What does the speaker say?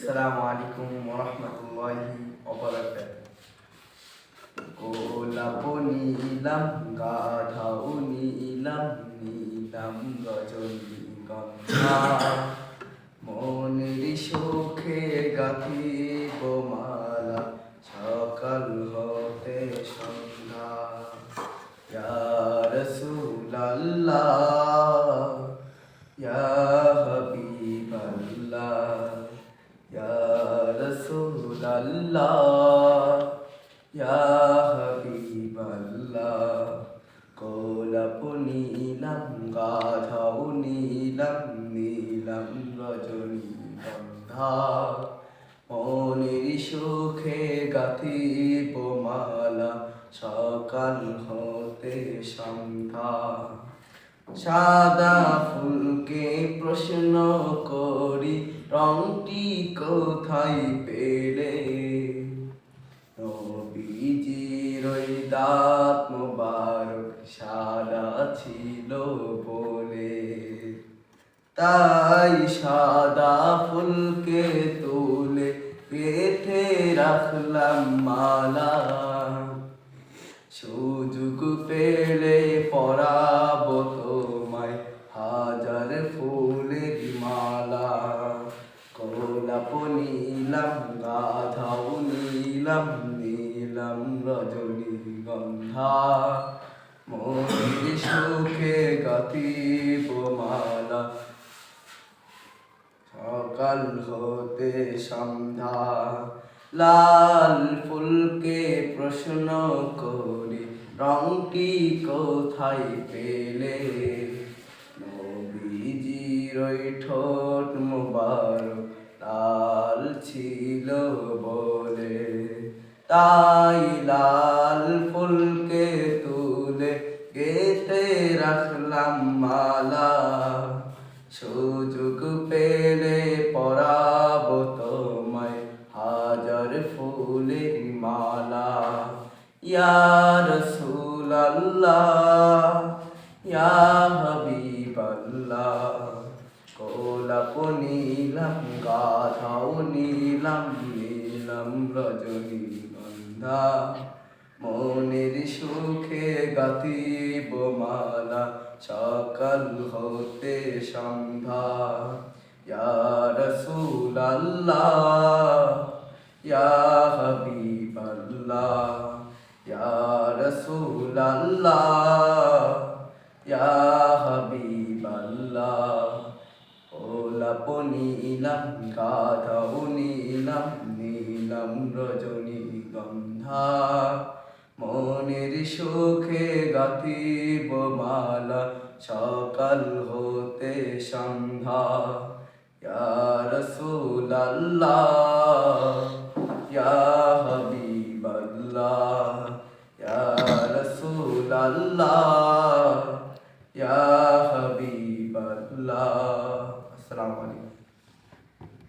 আসসালামু আলাইকুম ওয়া রাহমাতুল্লাহি ওয়া বারাকাতুহু। গোলাপ নীলাম গাধাও নীলাম নীলাম রজনীগন্ধা মনের সুখে গাঁথিব মালা সকাল হতে সন্ধ্যা। ইয়া রাসূলাল্লাহ ইয়া হাবিবাল্লাহ ইয়া রাসূলাল্লাহ ইয়া হাবিবাল্লাহ। গোলাপ নীলাম গাধাও নীলাম নীলাম রজনীগন্ধা মনের সুখে গাঁথিব মালা সকাল হতে সন্ধ্যা। সাদা ফুলকে প্রশ্ন করি রংটি কোথায় পেলে, নবীজির ওই দাঁত মোবারক সাদা ছিল বলে। তাই সাদা ফুলকে তুলে গেঁথে রাখলাম মালা, সুযোগ পেলে পরাবো তোমায় হাজার ফুলের মালা। গোলাপ নীলাম গাধাও নীলাম নীলাম রজনীগন্ধা মনের সুখে গাঁথিব মালা সকাল হতে সন্ধ্যা। লাল ফুলকে প্রশ্ন করি রংটি কোথায় পেলে, নবীজির ওই ঠোঁট মোবারক লাল ছিল বলে। তাই লাল ফুলকে তুলে গেঁথে রাখলাম মালা, সুযোগ পেলে পরাবো তোমায় হাজার ফুলের মালা। ইয়া রাসূলাল্লাহ ইয়া হাবিবাল্লাহ। গোলাপ নীলাম গাধাও নীলাম নীলাম রজনীগন্ধা মনের সুখে গাঁথিব মালা সকাল হতে সন্ধ্যা। ইয়া রাসূলাল্লাহ ইয়া হাবিবাল্লাহ ইয়া রাসূলাল্লাহ ইয়া হাবিবাল্লাহ। গোলাপ নীলাম গাধাও নীলাম নীলাম রজনীগন্ধা মনের সুখে গাঁথিব মালা সকাল হতে সন্ধ্যা। ইয়া রাসূলাল্লাহ ইয়া হাবিবাল্লাহ ইয়া রাসূলাল্লাহ ইয়া